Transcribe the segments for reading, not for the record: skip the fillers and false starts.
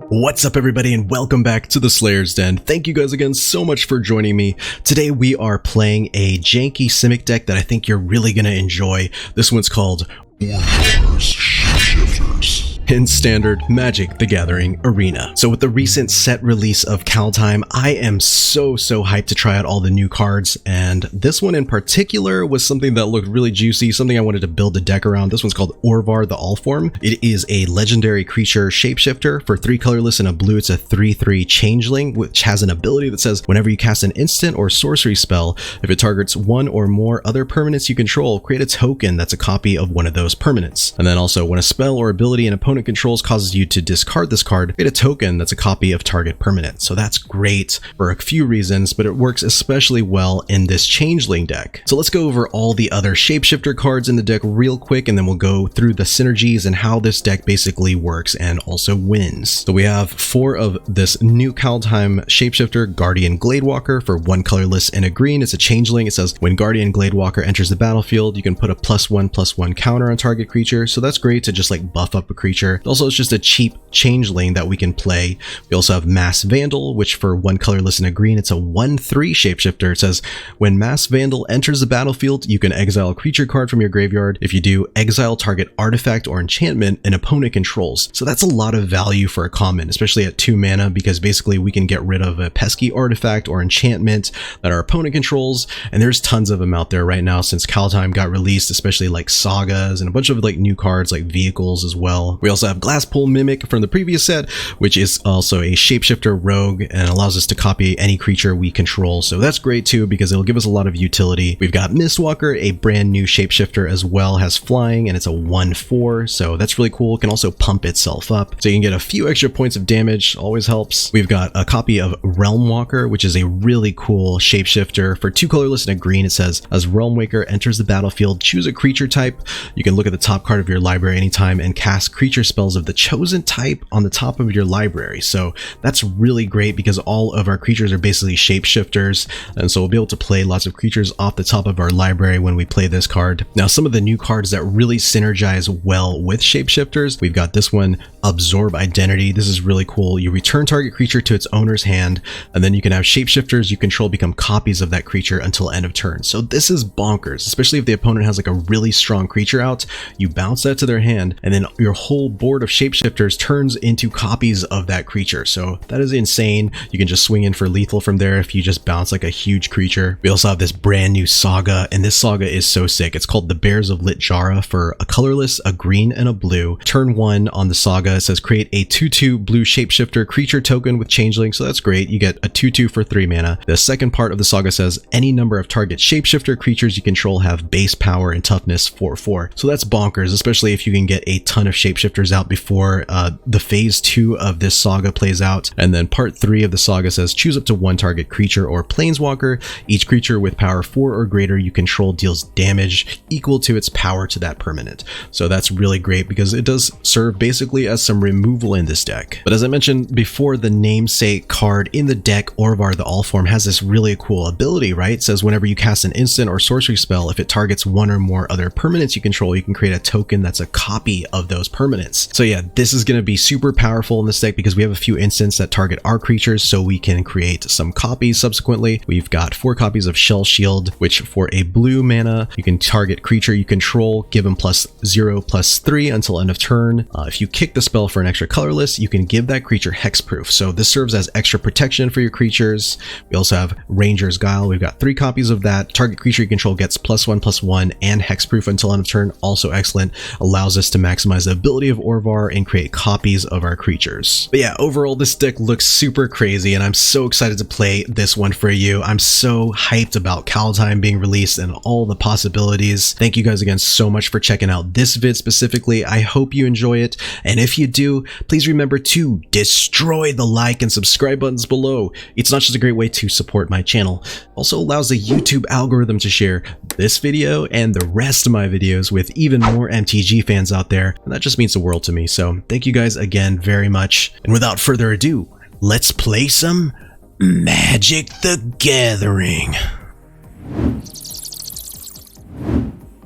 What's up everybody and welcome back to the Slayer's Den. Thank you guys again so much for joining me. Today we are playing a janky Simic deck that I think you're really going to enjoy. This one's called Orvar's Shapeshifters in Standard Magic the Gathering Arena. So with the recent set release of Kaldheim, I am so hyped to try out all the new cards, and this one in particular was something that looked really juicy, something I wanted to build a deck around. This one's called Orvar the Allform. It is a legendary creature shapeshifter. For 3 colorless and a blue, it's a 3/3 changeling, which has an ability that says whenever you cast an instant or sorcery spell, if it targets one or more other permanents you control, create a token that's a copy of one of those permanents. And then also, when a spell or ability an opponent controls causes you to discard this card, create a token that's a copy of target permanent. So that's great for a few reasons, but it works especially well in this changeling deck. So let's go over all the other shapeshifter cards in the deck real quick, and then we'll go through the synergies and how this deck basically works and also wins. So we have 4 of this new Kaldheim shapeshifter, Guardian Gladewalker. For 1 colorless and a green, it's a changeling. It says when Guardian Gladewalker enters the battlefield, you can put a +1/+1 counter on target creature. So that's great to just like buff up a creature. Also, it's just a cheap changeling that we can play. We also have Mass Vandal, which for 1 colorless and a green, it's a 1/3 shapeshifter. It says when Mass Vandal enters the battlefield, you can exile a creature card from your graveyard. If you do, exile target artifact or enchantment an opponent controls. So that's a lot of value for a common, especially at 2 mana, because basically we can get rid of a pesky artifact or enchantment that our opponent controls, and there's tons of them out there right now since Kaldheim got released, especially like sagas and a bunch of like new cards like vehicles as well. We also have Glasspool Mimic from the previous set, which is also a shapeshifter rogue and allows us to copy any creature we control. So that's great too, because it'll give us a lot of utility. We've got Mistwalker, a brand new shapeshifter as well, has flying, and it's a 1/4, so that's really cool. It can also pump itself up, so you can get a few extra points of damage, always helps. We've got a copy of Realm Walker, which is a really cool shapeshifter. For 2 colorless and a green, it says as Realm Waker enters the battlefield, choose a creature type. You can look at the top card of your library anytime and cast creature spells of the chosen type on the top of your library. So that's really great because all of our creatures are basically shapeshifters, and so we'll be able to play lots of creatures off the top of our library when we play this card. Now, some of the new cards that really synergize well with shapeshifters, we've got this one, Absorb Identity. This is really cool. You return target creature to its owner's hand, and then you can have shapeshifters you control become copies of that creature until end of turn. So this is bonkers, especially if the opponent has like a really strong creature out. You bounce that to their hand, and then your whole board of shapeshifters turns into copies of that creature. So that is insane. You can just swing in for lethal from there if you just bounce like a huge creature. We also have this brand new saga, and this saga is so sick. It's called the Bears of Litjara. For a colorless, a green, and a blue. Turn 1 on the saga, it says create a 2/2 blue shapeshifter creature token with changeling. So that's great. You get a 2/2 for 3 mana. The second part of the saga says any number of target shapeshifter creatures you control have base power and toughness 4/4. So that's bonkers, especially if you can get a ton of shapeshifters out before the phase 2 of this saga plays out. And then part 3 of the saga says choose up to 1 target creature or planeswalker. Each creature with power 4 or greater you control deals damage equal to its power to that permanent. So that's really great because it does serve basically as some removal in this deck. But as I mentioned before, the namesake card in the deck, Orvar the Allform, has this really cool ability, right? It says whenever you cast an instant or sorcery spell, if it targets 1 or more other permanents you control, you can create a token that's a copy of those permanents. So yeah, this is going to be super powerful in this deck because we have a few instants that target our creatures, so we can create some copies subsequently. We've got 4 copies of Shell Shield, which for a blue mana, you can target creature you control, give them +0/+3 until end of turn. If you kick the spell for an extra colorless, you can give that creature hexproof. So this serves as extra protection for your creatures. We also have Ranger's Guile. We've got 3 copies of that. Target creature you control gets +1/+1 and hexproof until end of turn. Also excellent. Allows us to maximize the ability of Orvar and create copies of our creatures. But yeah, overall this deck looks super crazy, and I'm so excited to play this one for you. I'm so hyped about Kaldheim being released and all the possibilities. Thank you guys again so much for checking out this vid specifically. I hope you enjoy it, and if you do, please remember to destroy the like and subscribe buttons below. It's not just a great way to support my channel, it also allows the YouTube algorithm to share this video and the rest of my videos with even more MTG fans out there, and that just means the world to me. So thank you guys again very much, and without further ado, let's play some Magic the Gathering.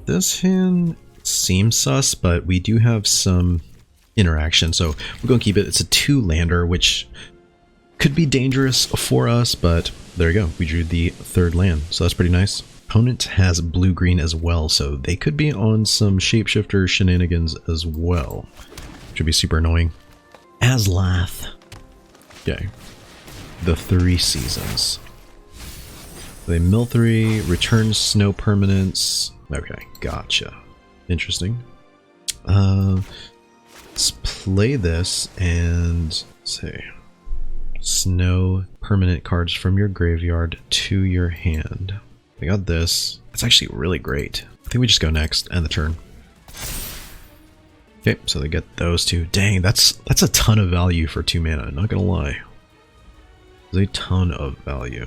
This hand seems sus, but we do have some interaction. So we're going to keep it. It's a 2-lander, which could be dangerous for us, but there you go. We drew the 3rd land, so that's pretty nice. Opponent has blue-green as well, so they could be on some shapeshifter shenanigans as well, which would be super annoying. Aslath. Okay. The 3 seasons. They mill 3, return snow permanents. Okay, gotcha. Interesting. Let's play this and say snow permanent cards from your graveyard to your hand. I got this. It's actually really great. I think we just go next, end the turn. Okay, so they get those 2. Dang, that's a ton of value for 2 mana, not gonna lie. There's a ton of value.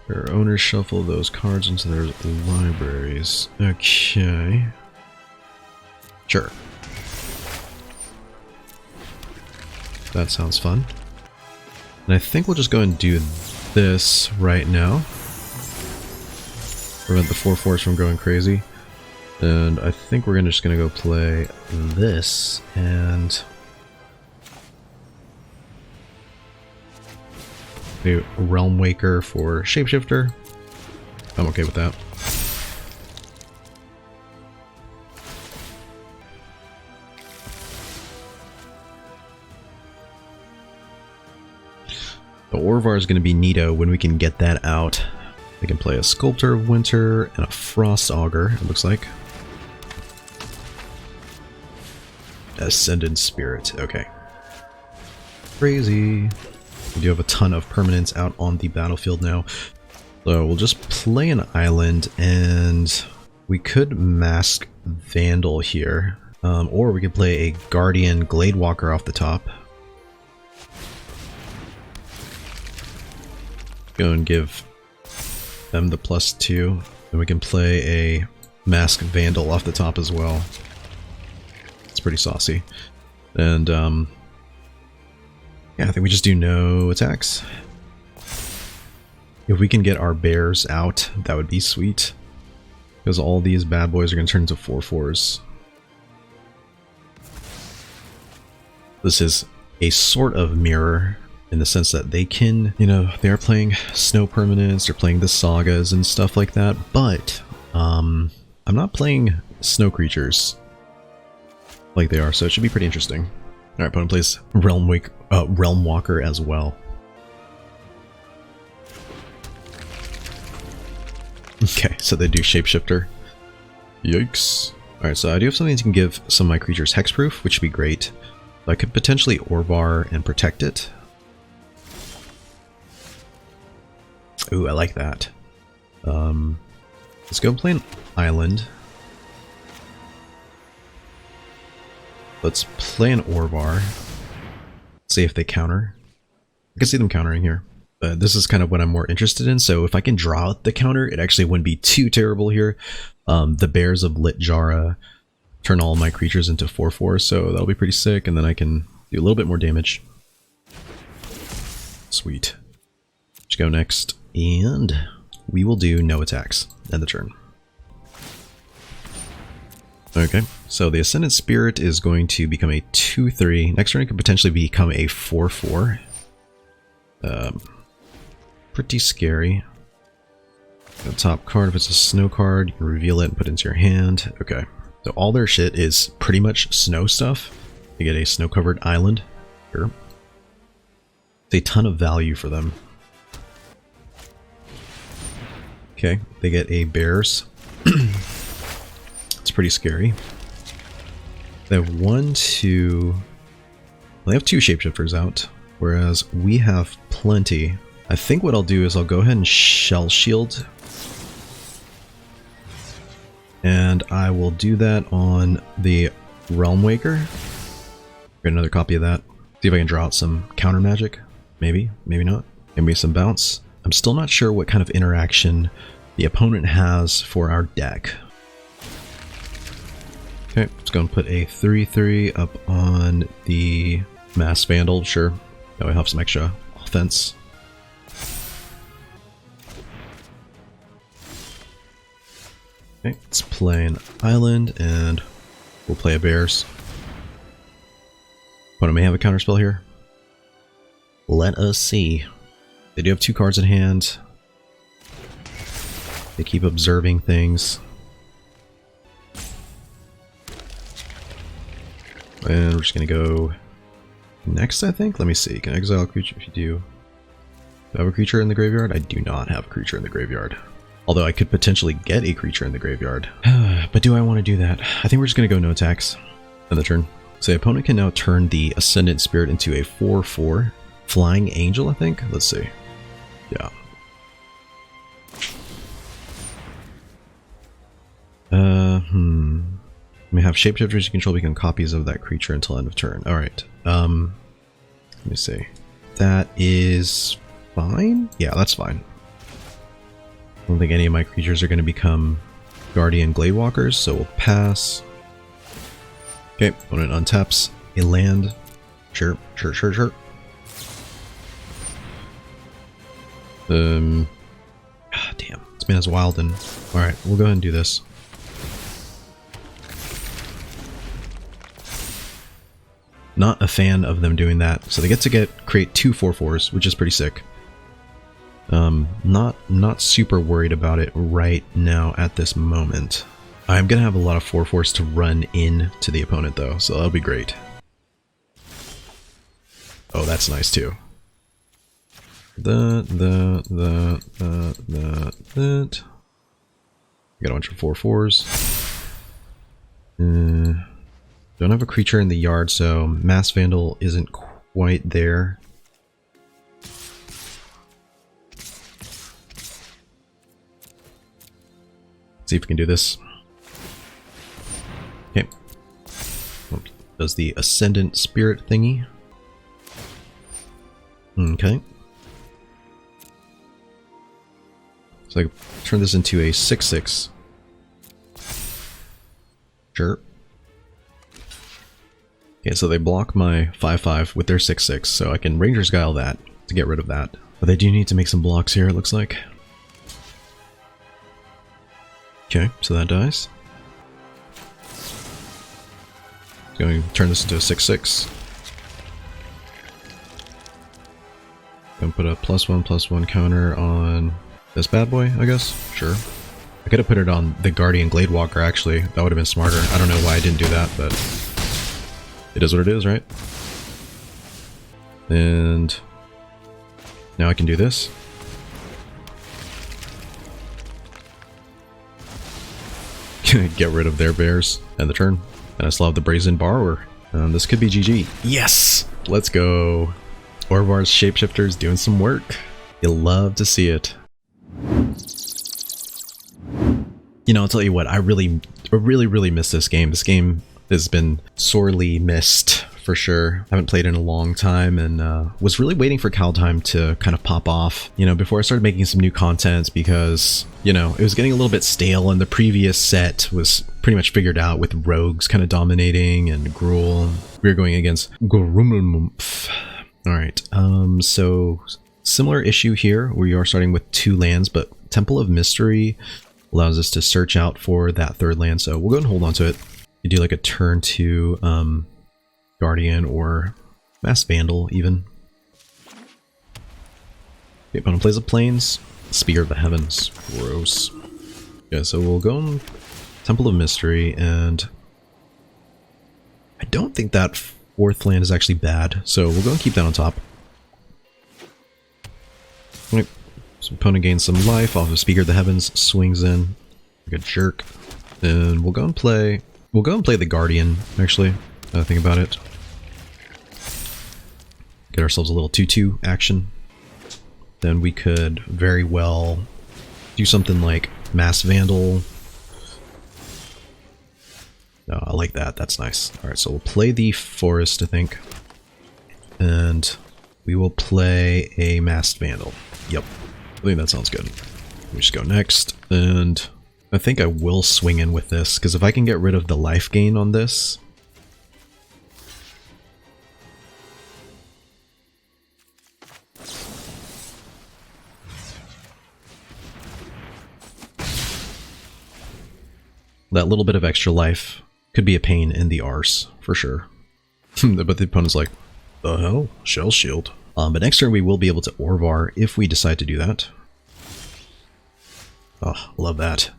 Their owners shuffle those cards into their libraries. Okay. Sure. That sounds fun. And I think we'll just go and do this right now. Prevent the 4/4s from going crazy. And I think we're just gonna go play this and a Realm Waker for Shapeshifter. I'm okay with that. The Orvar is going to be neato when we can get that out. We can play a Sculptor of Winter and a Frost Augur, it looks like. Ascendant Spirit, okay. Crazy. We do have a ton of permanents out on the battlefield now. So we'll just play an island and we could mask Vandal here. Or we could play a Guardian Gladewalker off the top. Go and give them the +2. And we can play a Mask Vandal off the top as well. It's pretty saucy. And yeah, I think we just do no attacks. If we can get our bears out, that would be sweet. Because all these bad boys are going to turn into 4/4s. This is a sort of mirror in the sense that they can, you know, they're playing snow permanents, they're playing the sagas and stuff like that, but I'm not playing snow creatures like they are, so it should be pretty interesting. Alright, opponent plays Realm Walker as well. Okay, so they do Shapeshifter. Yikes. Alright, so I do have something that can give some of my creatures hexproof, which would be great. I could potentially Orvar and protect it. Ooh, I like that. Let's go play an island. Let's play an Orvar. See if they counter. I can see them countering here. But this is kind of what I'm more interested in, so if I can draw out the counter, it actually wouldn't be too terrible here. The Bears of Litjara turn all my creatures into 4/4, so that'll be pretty sick, and then I can do a little bit more damage. Sweet. Let's go next, and we will do no attacks. End the turn. Okay, so the Ascendant Spirit is going to become a 2/3. Next turn it could potentially become a 4/4. Pretty scary. The top card, if it's a snow card, you can reveal it and put it into your hand. Okay, so all their shit is pretty much snow stuff. You get a snow-covered island here. It's a ton of value for them. Okay, they get a bears. It's pretty scary. They have they have 2 shapeshifters out, whereas we have plenty. I think what I'll do is I'll go ahead and Shell Shield. And I will do that on the Realm Waker. Get another copy of that. See if I can draw out some counter magic. Maybe, maybe not. Maybe some bounce. I'm still not sure what kind of interaction the opponent has for our deck. Okay, let's go and put a 3/3 up on the Mass Vandal, sure. That would have some extra offense. Okay, let's play an island and we'll play a bears. Opponent may have a counterspell here. Let us see. They do have 2 cards in hand. They keep observing things. And we're just going to go next, I think. Let me see. Can I exile a creature if you do? Do I have a creature in the graveyard? I do not have a creature in the graveyard. Although I could potentially get a creature in the graveyard. But do I want to do that? I think we're just going to go no attacks on the turn. So the opponent can now turn the Ascendant Spirit into a 4/4 Flying Angel, I think? Let's see. Yeah. We have shapeshifters you control become copies of that creature until end of turn. Alright. Let me see. That is fine? Yeah, that's fine. I don't think any of my creatures are going to become Guardian Gladewalkers, so we'll pass. Okay, opponent untaps a land. Sure. Damn. This man is wild and... Alright, we'll go ahead and do this. Not a fan of them doing that. So they get to create 2 4/4s, which is pretty sick. Not super worried about it right now at this moment. I'm gonna have a lot of 4/4s to run in to the opponent though, so that'll be great. Oh, that's nice too. That. Got a bunch of 4/4s. Don't have a creature in the yard, so Mass Vandal isn't quite there. See if we can do this. Okay. Does the Ascendant Spirit thingy. Okay. So I turn this into a 6/6. Sure. Okay, so they block my 5/5 with their 6/6, so I can Ranger's Guile that to get rid of that. But they do need to make some blocks here, it looks like. Okay, so that dies. Going to turn this into a 6/6. Gonna put a +1/+1 counter on this bad boy, I guess. Sure. I could have put it on the Guardian Gladewalker, actually. That would have been smarter. I don't know why I didn't do that, but it is what it is, right? And now I can do this. Get rid of their bears and the turn. And I still have the Brazen Borrower. This could be GG. Yes! Let's go. Orvar's Shapeshifters doing some work. You'll love to see it. You know, I'll tell you what, I really miss this game. This game has been sorely missed, for sure. I haven't played in a long time and was really waiting for Kaldheim to kind of pop off, you know, before I started making some new content because, you know, it was getting a little bit stale and the previous set was pretty much figured out with rogues kind of dominating and Gruul. We were going against Grummelmumpf. Alright, so similar issue here. We are starting with 2 lands, but Temple of Mystery allows us to search out for that 3rd land, so we'll go and hold on to it. You do like a turn 2 Guardian or Mass Vandal even. The opponent plays a Plains, Spear of the Heavens. Gross. Yeah, so we'll go on Temple of Mystery, and I don't think that 4th land is actually bad, so we'll go and keep that on top. Right. So opponent gains some life off of Speaker of the Heavens, swings in like a jerk, and we'll go and play the Guardian, actually, now that I think about it. Get ourselves a little 2/2 action. Then we could very well do something like Mass Vandal. No, I like that. That's nice. Alright, so we'll play the Forest, I think. And we will play a Masked Vandal. Yep. I think that sounds good. We just go next. And I think I will swing in with this, because if I can get rid of the life gain on this... that little bit of extra life could be a pain in the arse, for sure. But the opponent's like, the hell? Shell Shield. But next turn we will be able to Orvar if we decide to do that. Oh, love that.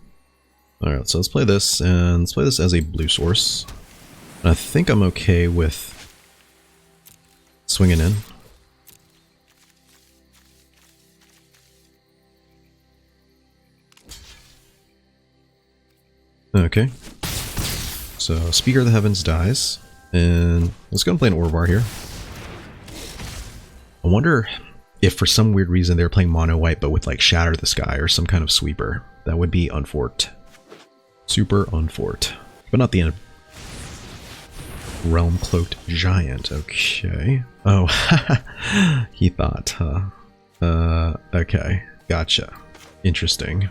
Alright, so let's play this, and let's play this as a blue source. And I think I'm okay with swinging in. Okay. So, Speaker of the Heavens dies, and let's go and play an Orvar here. I wonder if for some weird reason they're playing mono white but with like Shatter the Sky or some kind of sweeper. That would be unforked. Super unforked. But not the end. Realm Cloaked Giant. Okay. Oh, he thought, huh? Okay. Gotcha. Interesting.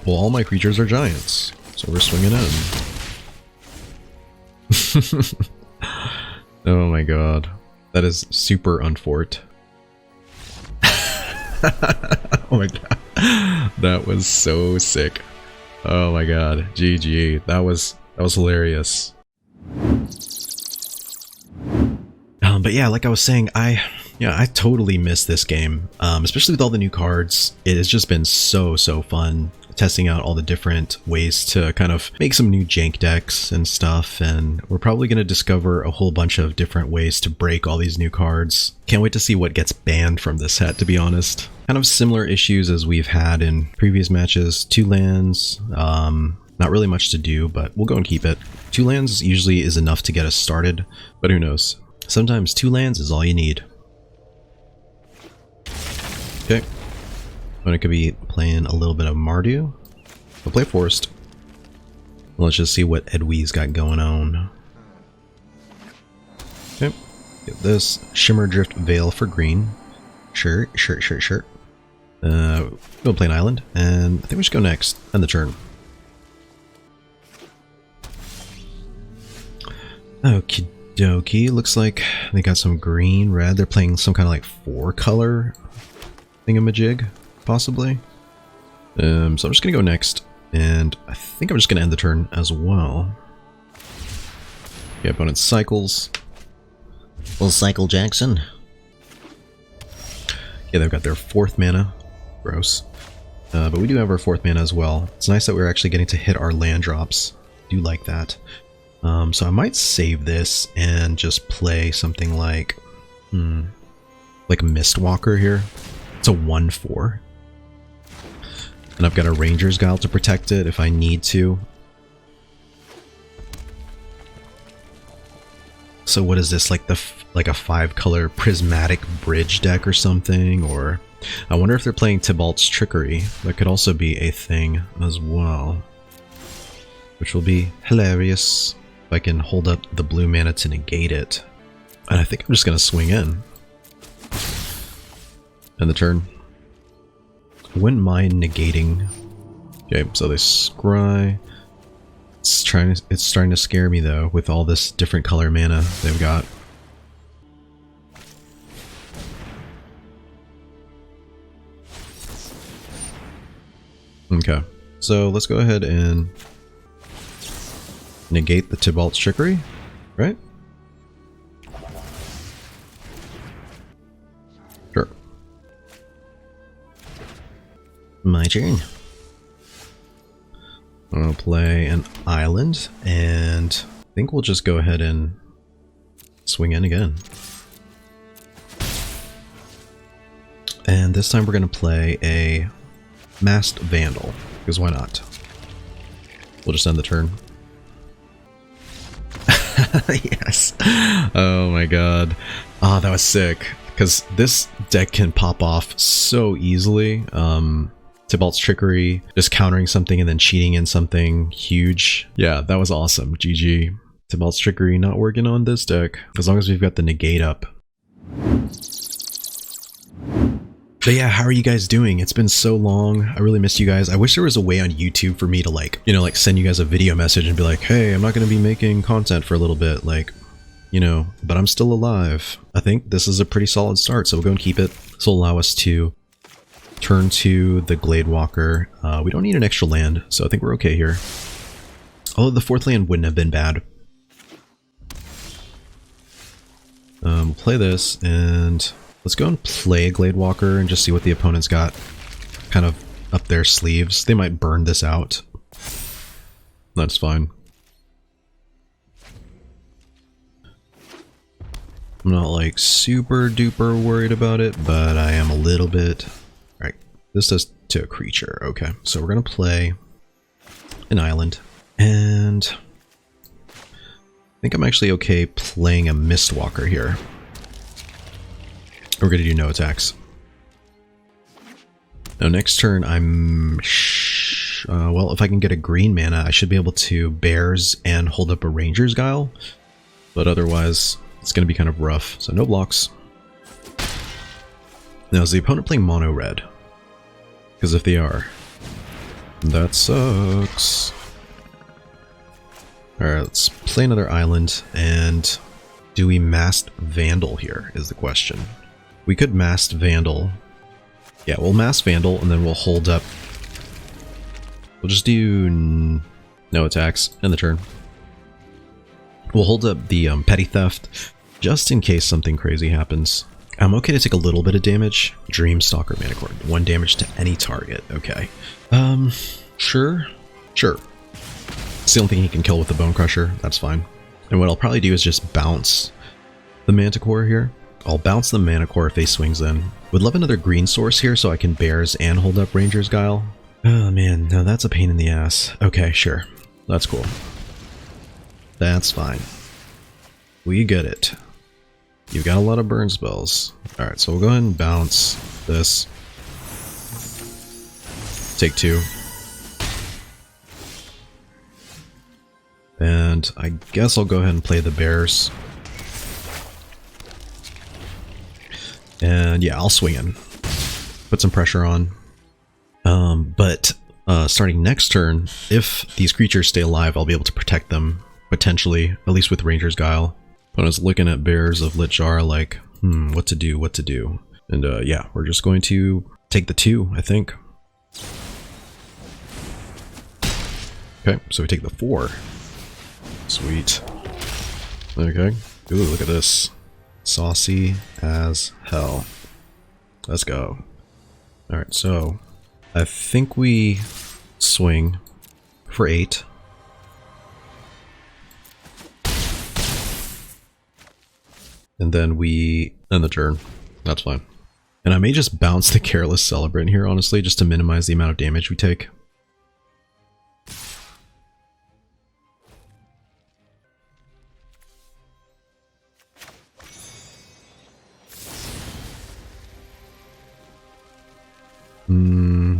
Well, all my creatures are giants, so we're swinging in. Oh my god. That is super unforked. Oh my god. That was so sick. Oh my god. GG. That was hilarious. But yeah, like I was saying, I totally miss this game. Especially with all the new cards. It has just been so fun testing out all the different ways to kind of make some new jank decks and stuff, and we're probably going to discover a whole bunch of different ways to break all these new cards. Can't wait to see what gets banned from this set, to be honest. Kind of similar issues as we've had in previous matches. 2 lands, not really much to do, but we'll go and keep it. 2 lands usually is enough to get us started, but who knows. Sometimes 2 lands is all you need. Okay. I could be playing a little bit of Mardu. We'll play Forest. Let's just see what Edwie's got going on. Okay. Get this. Shimmer Drift Veil for green. Sure. We'll play an island, and I think we should go next. End the turn. Okie dokie. Looks like they got some green, red. They're playing some kind of like 4-color thingamajig. Possibly. So I'm just gonna go next, and I think I'm just gonna end the turn as well. Yeah, opponent cycles. We'll cycle Jackson. Yeah, they've got their 4th mana. Gross. But we do have our 4th mana as well. It's nice that we're actually getting to hit our land drops. Do like that. So I might save this and just play something like Mistwalker here. It's a 1/4. And I've got a Ranger's Guile to protect it if I need to. So what is this, like a 5-color prismatic bridge deck or something? Or I wonder if they're playing Tybalt's Trickery. That could also be a thing as well, which will be hilarious if I can hold up the blue mana to negate it. And I think I'm just gonna swing in. End the turn. Wouldn't mind negating. Okay, so they scry. It's starting to scare me though with all this different color mana they've got. Okay, so let's go ahead and negate the Tybalt's Trickery, right? Sure. My turn. I'll play an island, and I think we'll just go ahead and swing in again. And this time we're going to play a Masked Vandal, because why not? We'll just end the turn. Yes. Oh my god. Ah, that was sick. Because this deck can pop off so easily. Tybalt's Trickery, just countering something and then cheating in something huge. Yeah, that was awesome. GG. Tybalt's Trickery not working on this deck, as long as we've got the negate up. But yeah, how are you guys doing? It's been so long. I really missed you guys. I wish there was a way on YouTube for me to like send you guys a video message and be like, hey, I'm not going to be making content for a little bit. Like, but I'm still alive. I think this is a pretty solid start, so we'll go and keep it. This will allow us to turn to the Gladewalker. We don't need an extra land, so I think we're okay here. Although the 4th land wouldn't have been bad. We'll play this, and let's go and play a Glade Walker and just see what the opponent's got kind of up their sleeves. They might burn this out. That's fine. I'm not like super duper worried about it, but I am a little bit. Alright, this does to a creature. Okay, so we're gonna play an island, and I think I'm actually okay playing a Mistwalker here. We're gonna do no attacks. Now next turn I'm well, if I can get a green mana, I should be able to Bears and hold up a Ranger's Guile, but otherwise it's going to be kind of rough. So no blocks. Now is the opponent playing mono red? Because if they are, that sucks. Alright, let's play another island, and do we Masked Vandal here is the question. We could Masked Vandal. Yeah, we'll Masked Vandal, and then we'll hold up. We'll just do no attacks in the turn. We'll hold up the Petty Theft, just in case something crazy happens. I'm okay to take a little bit of damage. Dreamstalker Manicore, 1 damage to any target. Okay. Sure. It's the only thing he can kill with the Bone Crusher. That's fine. And what I'll probably do is just bounce the Manticore here. I'll bounce the Manticore if he swings in. Would love another green source here so I can Bears and hold up Ranger's Guile. Oh man, no, that's a pain in the ass. Okay, sure. That's cool. That's fine. We get it. You've got a lot of burn spells. Alright, so we'll go ahead and bounce this. Take 2. And I guess I'll go ahead and play the Bears. And yeah, I'll swing in. Put some pressure on. But starting next turn, if these creatures stay alive, I'll be able to protect them, potentially, at least with Ranger's Guile. Opponent's looking at Bears of Lit Jar like, what to do. And yeah, we're just going to take the 2, I think. Okay, so we take the 4. Sweet. Okay. Ooh, look at this. Saucy as hell. Let's go. Alright, so I think we swing for 8. And then we end the turn. That's fine. And I may just bounce the Careless Celebrant here, honestly, just to minimize the amount of damage we take.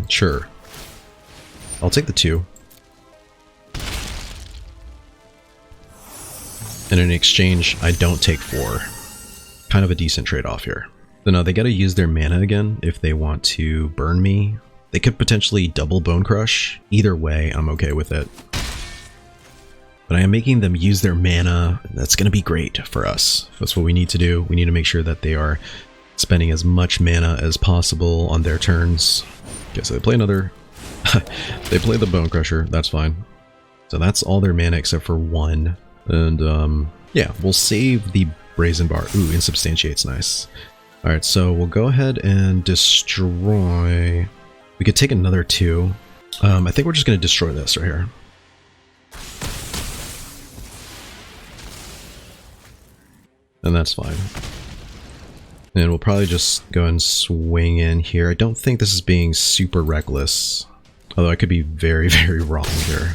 Sure. I'll take the 2. And in exchange, I don't take 4. Kind of a decent trade-off here. So now they gotta use their mana again if they want to burn me. They could potentially double Bone Crush. Either way, I'm okay with it. But I am making them use their mana. That's gonna be great for us. That's what we need to do. We need to make sure that they are spending as much mana as possible on their turns. Okay, so they play another... they play the Bone Crusher, that's fine. So that's all their mana except for 1. And yeah, we'll save the Brazen Bar. Ooh, Insubstantiate's nice. Alright, so we'll go ahead and destroy... We could take another 2. I think we're just going to destroy this right here. And that's fine. And we'll probably just go and swing in here. I don't think this is being super reckless. Although I could be very, very wrong here.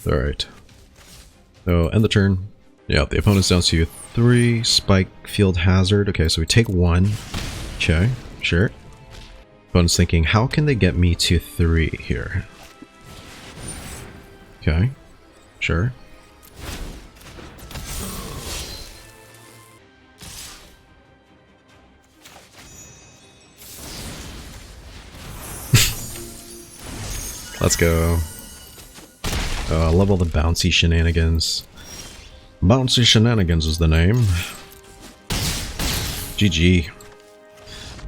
Alright. So, end the turn. Yeah, the opponent's down to 3. Spike Field Hazard. Okay, so we take 1. Okay, sure. Opponent's thinking, how can they get me to 3 here? Okay, sure. Let's go. Oh, I love all the bouncy shenanigans. Bouncy Shenanigans is the name. GG.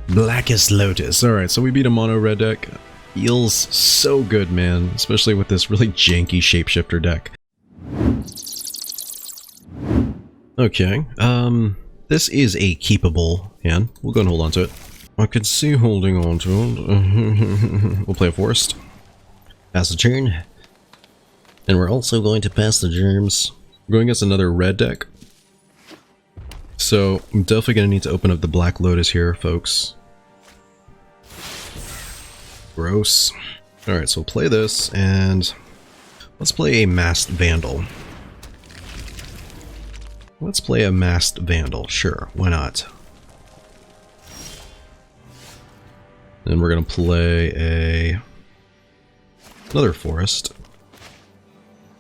Blackest Lotus. Alright, so we beat a mono red deck. Feels so good, man. Especially with this really janky Shapeshifter deck. Okay, this is a keepable hand. We'll go and hold on to it. I could see holding on to it. We'll play a forest. Pass the turn. And we're also going to pass the germs. We're going against another red deck. So I'm definitely going to need to open up the Black Lotus here, folks. Gross. Alright, so we'll play this, and let's play a Masked Vandal. Let's play a Masked Vandal, sure, why not? Then we're going to play another forest.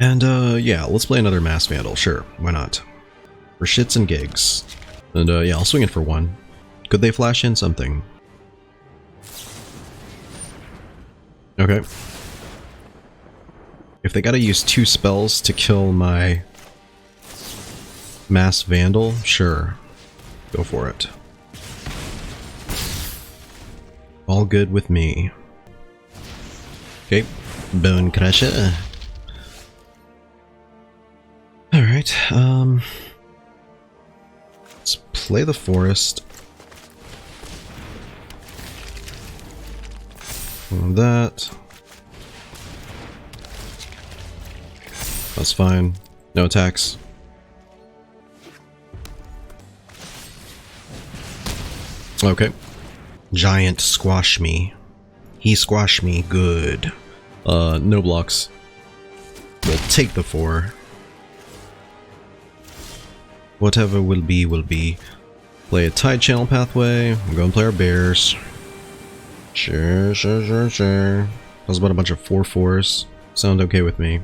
And yeah, let's play another Masked Vandal, sure, why not? For shits and gigs. And yeah, I'll swing it for one. Could they flash in something? Okay. If they gotta use 2 spells to kill my Masked Vandal, sure. Go for it. All good with me. Okay. Bone Crusher. Alright, let's play the forest. And that. That's fine. No attacks. Okay. Giant squash me. He squashed me good. No blocks. We'll take the 4. Whatever will be, will be. Play a Tide Channel Pathway. I'm going to play our bears. Sure. How's about a bunch of 4/4s? Sound okay with me.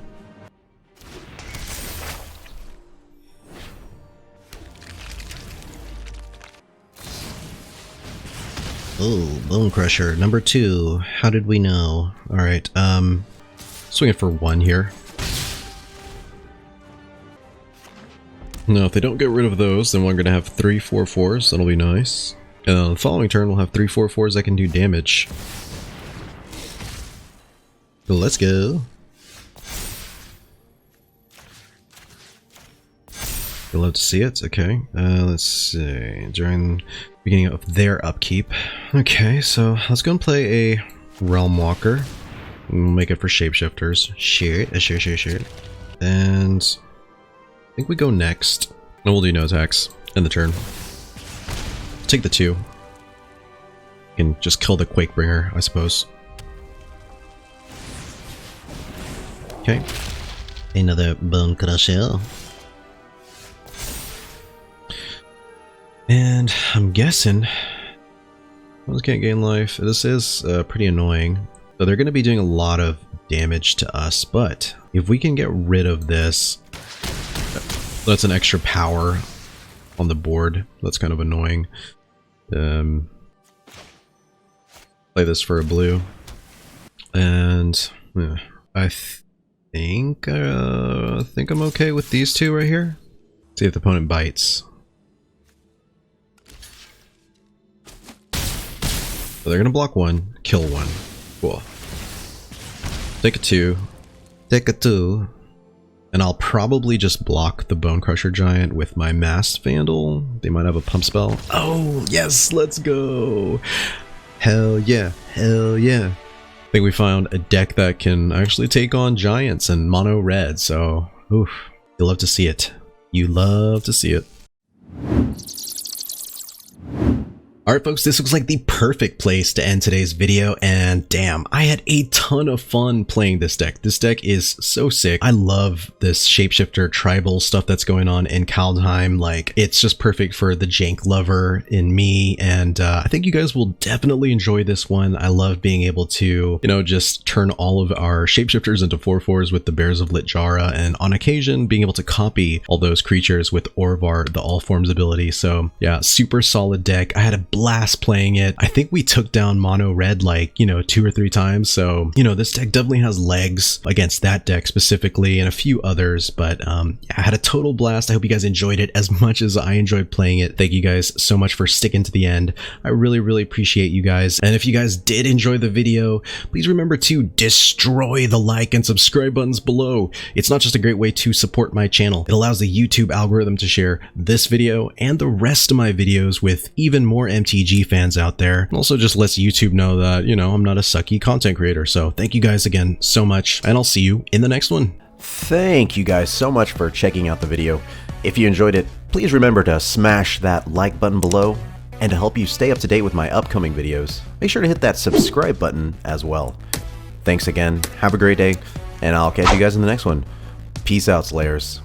Oh, Bone Crusher, number 2. How did we know? Alright, swing it for 1 here. Now, if they don't get rid of those, then we're going to have 3 4/4s. That'll be nice. And on the following turn, we'll have 3 4/4s that can do damage. So let's go. You'll love to see it. Okay. Let's see. During the beginning of their upkeep. Okay, so let's go and play a Realm Walker. We'll make it for Shapeshifters. Sure. And I think we go next. And we'll do no attacks in the turn. Take the 2. Can just kill the Quakebringer, I suppose. Okay. Another Bone Crusher. And I'm guessing those can't gain life. This is pretty annoying. So they're going to be doing a lot of damage to us, but if we can get rid of this, that's an extra power on the board. That's kind of annoying. Play this for a blue. And I think I'm okay with these 2 right here. See if the opponent bites. So they're gonna block 1, kill 1. Cool. Take a 2. Take a 2. And I'll probably just block the Bone Crusher Giant with my Masked Vandal. They might have a pump spell. Oh, yes, let's go! Hell yeah, hell yeah. I think we found a deck that can actually take on Giants and mono red, so oof, you love to see it. You love to see it. Alright folks, this looks like the perfect place to end today's video, and damn, I had a ton of fun playing this deck. This deck is so sick. I love this Shapeshifter Tribal stuff that's going on in Kaldheim. Like, it's just perfect for the jank lover in me, and I think you guys will definitely enjoy this one. I love being able to, you know, just turn all of our Shapeshifters into 4/4s with the Bears of Litjara, and on occasion being able to copy all those creatures with Orvar, the All Forms ability. So yeah, super solid deck. I had a blast playing it. I think we took down mono red like, you know, 2 or 3 times. So, you know, this deck definitely has legs against that deck specifically and a few others. But yeah, I had a total blast. I hope you guys enjoyed it as much as I enjoyed playing it. Thank you guys so much for sticking to the end. I really appreciate you guys. And if you guys did enjoy the video, please remember to destroy the like and subscribe buttons below. It's not just a great way to support my channel. It allows the YouTube algorithm to share this video and the rest of my videos with even more MTG fans out there. And also just lets YouTube know that, you know, I'm not a sucky content creator. So thank you guys again so much, and I'll see you in the next one. Thank you guys so much for checking out the video. If you enjoyed it, please remember to smash that like button below. And to help you stay up to date with my upcoming videos, make sure to hit that subscribe button as well. Thanks again, have a great day, and I'll catch you guys in the next one. Peace out, Slayers.